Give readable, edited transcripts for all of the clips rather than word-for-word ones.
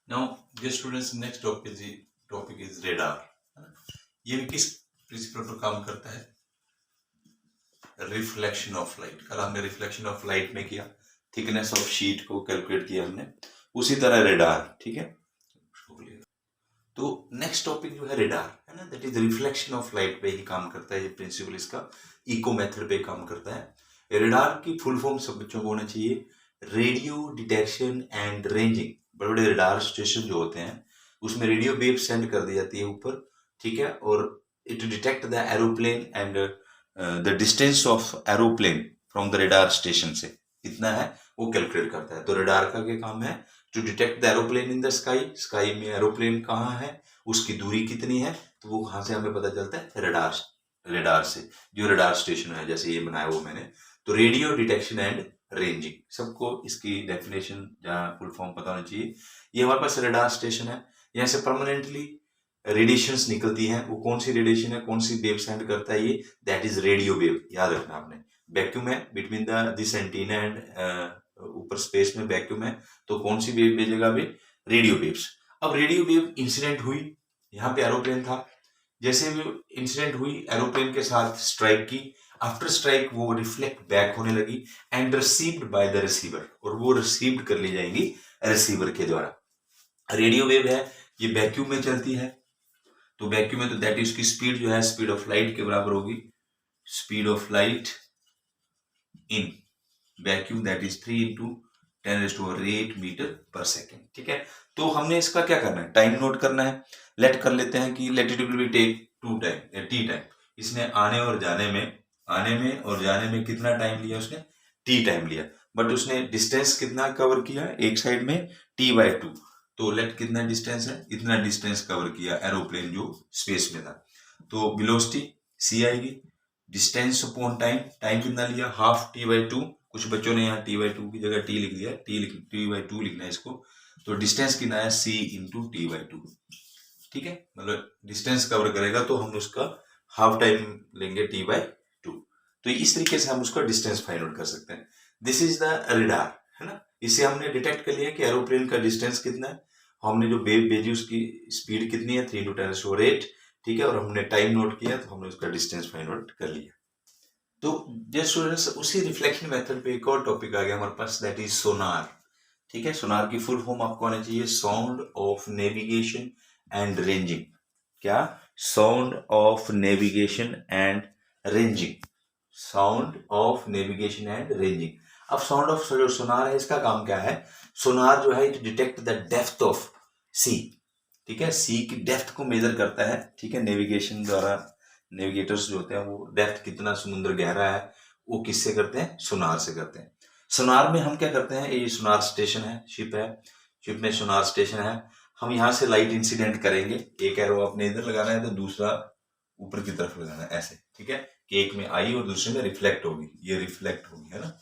Now, dear students, next topic is radar. ये भी किस प्रिंसिपल पर काम करता है? Reflection of light. कल हमने रिफ्लेक्शन ऑफ लाइट में किया, थिकनेस ऑफ शीट को कैलकुलेट किया हमने, उसी तरह रेडार। ठीक है, तो नेक्स्ट टॉपिक जो है रेडार है ना, that is reflection of light पे ही काम करता है। ये प्रिंसिपल इसका इको मेथड पे काम करता है। रेडार की फुल फॉर्म सब बच्चों को होना चाहिए, रेडियो डिटेक्शन एंड रेंजिंग। बड़े बड़े रेडार स्टेशन जो होते हैं उसमें रेडियो वेव सेंड कर दी जाती है ऊपर, ठीक है, और it detect the aeroplane and the distance of aeroplane from the radar station से कितना है वो कैलकुलेट करता है। तो रेडार का क्या काम है? To detect the aeroplane in the sky. Sky में एरोप्लेन कहाँ है, उसकी दूरी कितनी है, तो वो कहाँ से हमें पता चलता है? रेडार से, जो रेडार स्टेशन है जैसे ये बनाया वो मैंने। तो रेडियो डिटेक्शन एंड रेंजिंग, सबको इसकी डेफिनेशन जहाँ फुल फॉर्म पता होना चाहिए। ये हमारे पास रेडार स्टेशन है, यहाँ से परमानेंटली रेडिएशंस निकलती हैं। वो कौन सी रेडिएशन है, कौन सी वेव सेंड करता है ये? That is radio wave. याद रखना आपने, वैक्यूम है बिटवीन दिस एंटीना एंड ऊपर स्पेस में वैक्यूम है, तो कौन सी वेव भेजेगा? वे रेडियो वेव्स। अब रेडियो वेव इंसिडेंट हुई, यहाँ पे एरोप्लेन था, जैसे भी इंसिडेंट हुई एरोप्लेन के साथ स्ट्राइक की, आफ्टर स्ट्राइक वो रिफ्लेक्ट बैक होने लगी and received by the receiver, और वो रिसीव्ड कर ली जाएंगी रिसीवर के द्वारा। रेडियो वेव है, ये वैक्यूम में चलती है, तो वैक्यूम में तो दैट इसकी स्पीड जो है स्पीड ऑफ लाइट के बराबर होगी, speed of light in vacuum that is 3 into 10⁸ metre per second. ठीक है, तो हमने इसका क्या करना है? टाइम नोट करना है। लेट कर लेते हैं कि let it will be take T time. इसने आने और जाने में कितना टाइम लिया? उसने टी टाइम लिया, बट उसने डिस्टेंस कितना कवर किया? एक साइड में t/2। तो लेट कितना डिस्टेंस है? इतना डिस्टेंस कवर किया एरोप्लेन जो स्पेस में था। तो वेलोसिटी c आएगी, डिस्टेंस अपॉन टाइम, टाइम कितना लिया? Half t/2। कुछ बच्चों ने यहाँ t/2 की जगह t लिख दिया, t/2 लिखना है इसको। तो डिस्टेंस कितना है? c into t/2। ठीक है, मतलब डिस्टेंस कवर करेगा तो हम उसका हाफ टाइम लेंगे t/2। तो इस तरीके से हम उसका डिस्टेंस फाइंड आउट कर सकते हैं। दिस इज द रेडार, है ना। इसे हमने डिटेक्ट कर लिया कि एरोप्लेन का डिस्टेंस कितना है, हमने जो वेव भेजी उसकी स्पीड कितनी है, 3 × 10⁸। ठीक है, और हमने टाइम नोट किया तो हमने उसका डिस्टेंस फाइंड आउट कर लिया। तो जस्ट स्टूडेंट्स, उसी रिफ्लेक्शन मेथड पे एक और टॉपिक आ गया हमारे पास, दैट इज सोनार। ठीक है, सोनार की फुल फॉर्म आपको आना चाहिए, sound of navigation and ranging. क्या? Sound of navigation and ranging, sound of navigation and ranging. अब साउंड ऑफ जो सोनार है इसका काम क्या है? सोनार जो है it detect the depth of sea. ठीक है, सी की डेप्थ को मेजर करता है। ठीक है, नेविगेशन द्वारा नेविगेटर्स जो होते हैं वो डेप्थ कितना समुद्र गहरा है वो किससे करते हैं? सोनार से करते हैं। सोनार में हम क्या करते हैं? ये सोनार स्टेशन है, शिप है, शिप में सोनार स्टेशन है। हम यहाँ से लाइट इंसिडेंट करेंगे, एक एरो आपने इधर लगाना है तो दूसरा ऊपर की तरफ लगाना है, ऐसे। ठीक है, कि एक में आई और दूसरे में रिफ्लेक्ट होगी, ये रिफ्लेक्ट होगी, है ना,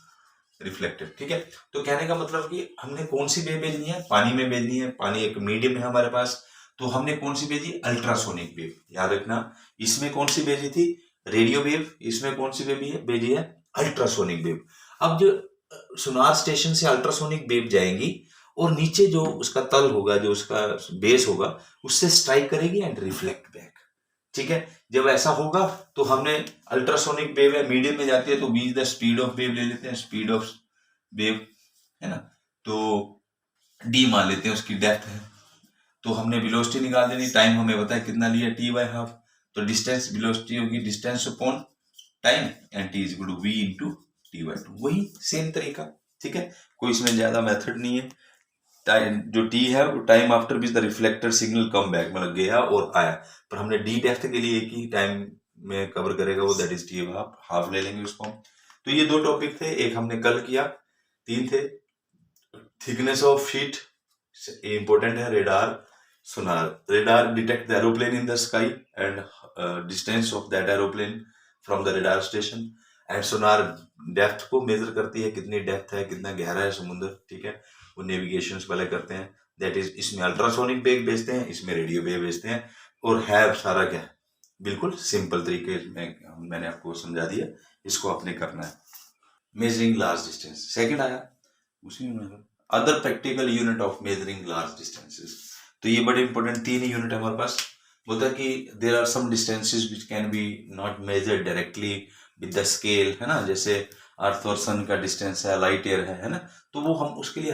रिफ्लेक्टेड। ठीक है, तो कहने का मतलब कि हमने कौन सी वेव भेजनी है? पानी में भेजनी है, पानी एक मीडियम है हमारे पास, तो हमने कौन सी भेजी? Ultrasonic wave. याद रखना, इसमें कौन सी भेजी थी? Radio wave. इसमें कौन सी वेव भेजी है? Ultrasonic wave. अब जो सोनार स्टेशन से अल्ट्रासोनिक वेव जाएंगी और नीचे जो उसका तल होगा, जो उसका बेस होगा, उससे स्ट्राइक करेगी एंड रिफ्लेक्ट बैक। ठीक है, जब ऐसा होगा तो हमने अल्ट्रासोनिक वेव है, मीडियम में जाती है, तो V the speed of wave ले लेते हैं, स्पीड ऑफ वेव, है ना। तो डी मान लेते हैं, उसकी डेप्थ है, तो हमने वेलोसिटी निकाल देनी, टाइम हमें पता है कितना लिया, t/2। तो डिस्टेंस, वेलोसिटी होगी distance upon time, and t is v into t/2। वही सेम तरीका। ठीक है, कोई इसमें ज्यादा मेथड नहीं है। टाइम जो t है वो time after which the reflected signal come back, मतलब गया और आया, पर हमने d डेप्थ के लिए एक ही टाइम में कवर करेगा वो, दैट इज t हाफ ले लेंगे उसको। तो ये दो टॉपिक थे, एक हमने कल किया, 3 थे। थिकनेस ऑफ शीट इंपॉर्टेंट है, radar, Sonar. Radar detect the aeroplane in the sky and distance of that aeroplane from the radar station, and Sonar depth को मेजर करती है, कितनी डेप्थ है, कितना गहरा है समुद्र। ठीक है, वो नेविगेशन वाले करते हैं, दैट इज इसमें अल्ट्रासोनिक वेव भेजते हैं, इसमें रेडियो वेव भेजते हैं। और है सारा क्या है, बिल्कुल सिंपल तरीके में मैंने आपको समझा दिया, इसको आपने करना है। मेजरिंग लार्ज डिस्टेंस सेकंड आया, उसी में other practical unit of measuring large distances. तो ये बड़े इंपॉर्टेंट 3 यूनिट है हमारे पास। बोलता है कि there are some distances which can be not measured directly with the scale, है ना, जैसे अर्थ और सन का डिस्टेंस है, लाइट ईयर है ना। तो वो हम उसके लिए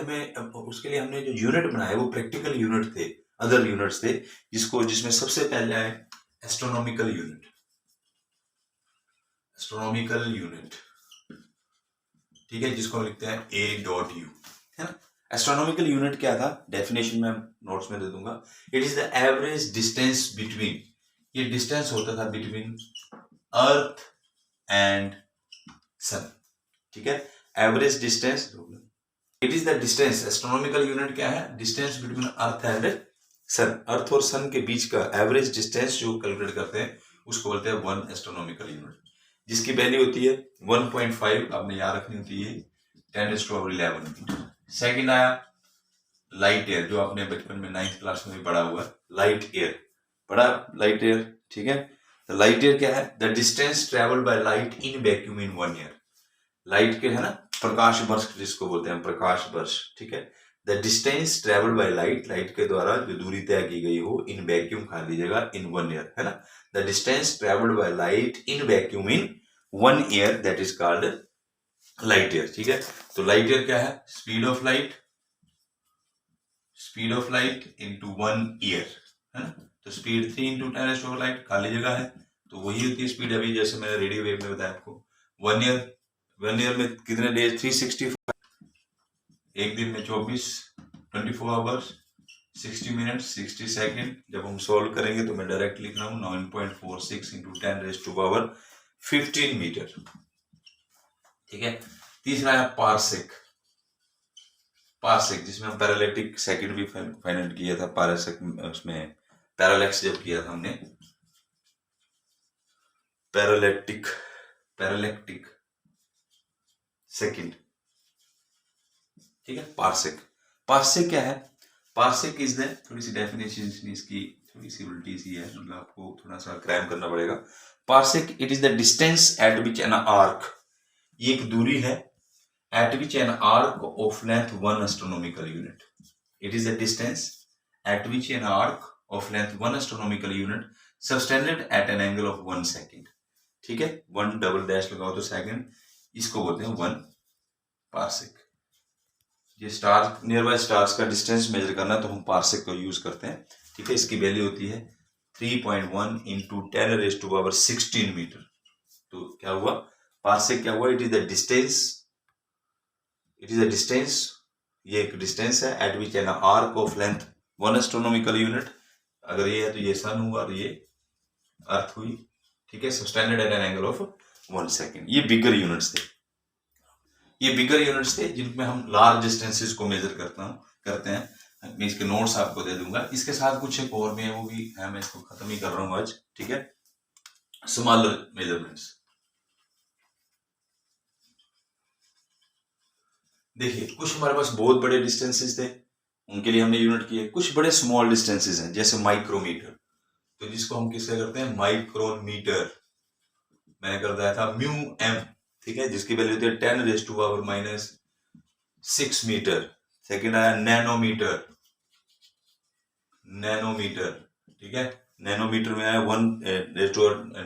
हमने जो यूनिट बनाए वो प्रैक्टिकल यूनिट थे, अदर यूनिट्स थे, जिसमें सबसे पहले आए एस्ट्रोनॉमिकल यूनिट। एस्ट्रोनॉमिकल यूनिट, ठीक है, जिसको हम लिखते हैं A.U, है ना। एस्ट्रोनॉमिकल यूनिट क्या था, डेफिनेशन में नोट्स में दे दूंगा। It is the average distance between, ये डिस्टेंस होता था बिटवीन अर्थ एंड सन, ठीक है, average distance. It is the distance, astronomical unit क्या है, डिस्टेंस बिटवीन अर्थ एंड सन, अर्थ और सन के बीच का एवरेज डिस्टेंस जो कैलकुलेट करते हैं उसको बोलते हैं 1 एस्ट्रोनॉमिकल यूनिट, जिसकी वैल्यू होती है 1.5, आपने याद रखनी होती है 10⁻11 मीटर। सेकंड आया लाइट ईयर, जो आपने बचपन में 9th क्लास में भी पढ़ा हुआ है, लाइट ईयर, पढ़ा लाइट ईयर, ठीक है। तो लाइट ईयर क्या है, the distance travelled by light in vacuum in 1 year. Light के, है ना, प्रकाश वर्ष जिसको बोलते हैं, प्रकाश वर्ष, ठीक है। The distance travelled by light, light के द्वारा जो दूरी तय की गई हो इन वैक्यूम, खा लीजिएगा, इन 1 ईयर, है ना। The distance travelled by light in vacuum in 1 year, that is called light year, ठीक है। तो लाइट ईयर क्या है, speed of light into 1 year, है ना। तो स्पीड 3 × 10⁻⁴ लाइट, खाली जगह है, तो वही होती है स्पीड। अभी जैसे मैंने रेडियो वेव में बताया आपको, 1 ईयर में कितने डेज, 365, एक दिन में 24 आवर्स, 60 मिनट 60 सेकेंड। जब हम सॉल्व करेंगे तो मैं डायरेक्ट लिख रहा हूँ 9.46 × 10⁻15 मीटर, ठीक है। तीसरा है पारसेक, जिसमें हम पैरालैक्टिक सेकंड भी फाइंड किया था, पारसेक, उसमें पैरालैक्स जब किया था हमने, पैरालैक्टिक सेकंड, ठीक है। पारसेक क्या है, पारसेक इज द, थोड़ी सी डेफिनेशन इसकी थोड़ी सी उल्टी सी है, मतलब आपको थोड़ा सा क्रैम करना पड़ेगा। Parsec, it is the distance eight which an arc, ये एक दूरी है, at which an arc of length 1 astronomical unit. It is the distance at which an arc of length 1 astronomical unit subtended at an angle of 1 second. ठीक है, 1 double dash लगाओ तो second, इसको बोलते हैं 1 पारसेक। ये स्टार, नियर बाय स्टार्स का distance measure करना है तो हम पारसेक को यूज करते हैं, ठीक है। इसकी वैल्यू होती है 3.1 × 10⁻16 मीटर। तो क्या हुआ, पारसेक क्या हुआ, इट इज द डिस्टेंस, ये एक डिस्टेंस है eight which an arc of length 1 astronomical unit, अगर ये है तो ये सन हुआ और ये अर्थ हुई, ठीक है, sustained at an angle of 1 second. ये बिगर यूनिट्स थे, जिनमें हम लार्ज डिस्टेंसेस को मेजर करते हैं। मैं इसके नोट्स आपको दे दूंगा, इसके साथ कुछ एक और भी है, वो भी है, मैं इसको खत्म ही कर रहा हूँ आज, ठीक है। स्मॉलर मेजरमेंट्स, देखिए कुछ हमारे पास बहुत बड़े डिस्टेंसेस थे, उनके लिए हमने यूनिट किए, कुछ बड़े स्मॉल डिस्टेंसेस हैं, जैसे माइक्रोमीटर, तो जिसको हम किससे करते हैं, माइक्रोमीटर, मैंने कर दिया था म्यू एम, ठीक है, जिसकी वैल्यू होती है 10⁻⁻6 मीटर। सेकंड आया नैनोमीटर, ठीक है, नैनोमीटर में आया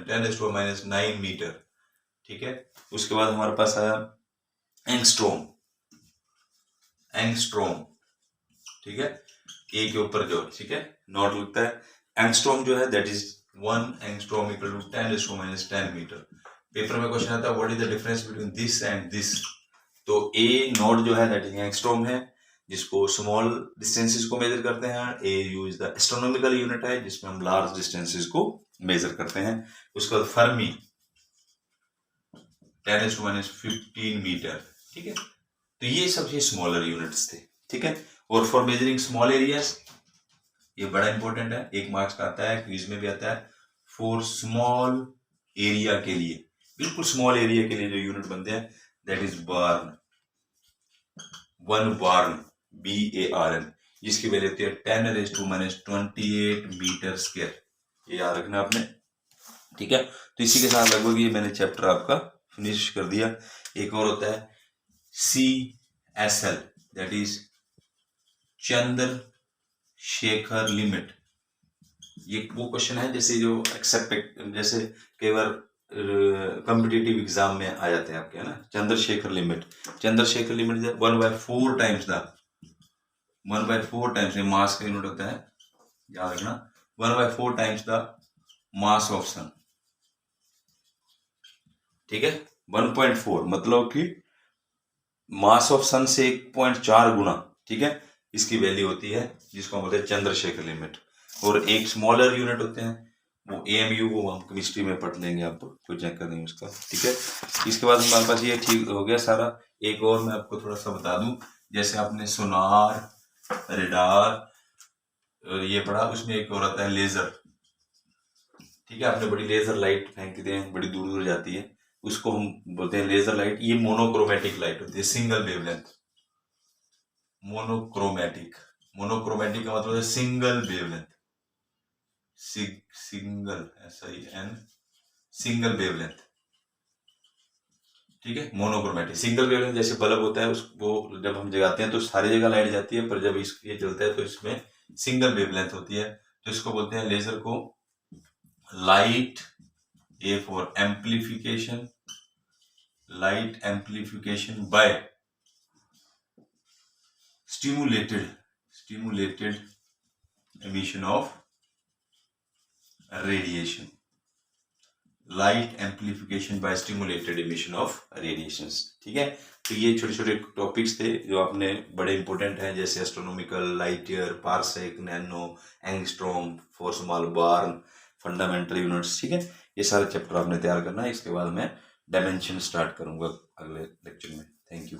10⁻⁹ मीटर, ठीक है। उसके बाद हमारे पास आया एंगस्ट्रॉम, ठीक है, ए के ऊपर जो, ठीक है, नॉट लगता है। एंगस्ट्रॉम जो है that is 1 angstrom = 10⁻10 metre. Paper में क्वेश्चन आता है what is the difference between this and this, तो ए नॉट जो है दैट इज एंगस्ट्रॉम है, जिसको स्मॉल डिस्टेंसेस को मेजर करते हैं। A U is the astronomical unit है, जिसमें हम लार्ज डिस्टेंसेस को मेजर करते हैं। उसके बाद फर्मी 10⁻15 मीटर, ठीक है। तो ये सब ये स्मॉलर यूनिट्स थे, ठीक है। और फॉर मेजरिंग स्मॉल एरियाज, ये बड़ा इंपॉर्टेंट है, 1 मार्क्स का आता है, क्विज में भी आता है। फॉर स्मॉल एरिया के लिए, बिल्कुल स्मॉल एरिया के लिए जो यूनिट बनते हैं दैट इज बार्न, 1 बार्न, BARN, जिसकी वैल्यू होती है 10⁻28 मीटर स्क्वायर, ये याद रखना आपने, ठीक है। तो इसी के साथ लगभग ये मैंने चैप्टर आपका फिनिश कर दिया। एक और होता है CSL, that is Chandrashekhar limit, ये वो क्वेश्चन है जैसे जो एक्सेप्ट, जैसे कई बार कॉम्पिटिटिव एग्जाम में आ जाते हैं आपके, है ना। Chandrasekhar limit 1/4 times the 1/4 times, mass का यूनिट होता है, याद रखना, 1/4 times the mass of sun, ठीक है। 1.4 मतलब कि मास ऑफ सन से 1.4 गुना, ठीक है, इसकी वैल्यू होती है, जिसको हम बोलते हैं चंद्रशेखर लिमिट। और एक स्मॉलर यूनिट होते हैं वो AMU, वो हम केमिस्ट्री में पढ़ लेंगे, आपको कोई चक्कर नहीं उसका, ठीक है। इसके बाद हमारे पास ये ठीक हो गया सारा। एक और मैं आपको थोड़ा सा बता दूं, जैसे आपने सोनार, रेडार ये पढ़ा, उसमें एक और आता है लेजर, ठीक है। आपने बड़ी लेजर लाइट फेंकते हैं, बड़ी दूर दूर जाती है, उसको हम बोलते हैं लेजर लाइट। ये मोनोक्रोमेटिक लाइट होती है, सिंगल वेवलेंथ। मोनोक्रोमेटिक का मतलब है single wavelength, single SIN, single wavelength, ठीक है। मोनोक्रोमेटिक सिंगल वेवलेंथ, जैसे बल्ब होता है उसको जब हम जगाते हैं तो सारी जगह लाइट जाती है, पर जब ये जलता है तो इसमें सिंगल वेवलेंथ होती है, तो इसको बोलते हैं लेजर को light, A for amplification, light amplification by stimulated emission of radiation, light amplification by stimulated emission of radiations, ठीक है। तो ये छोटे छोटे टॉपिक्स थे जो आपने बड़े इंपॉर्टेंट हैं, जैसे astronomical, light year, parsec, nano, angstrom, फोर्स माल, बार्न, फंडामेंटल यूनिट्स, ठीक है। ये सारे चैप्टर आपने तैयार करना है। इसके बाद मैं डायमेंशन स्टार्ट करूंगा अगले लेक्चर में। Thank you.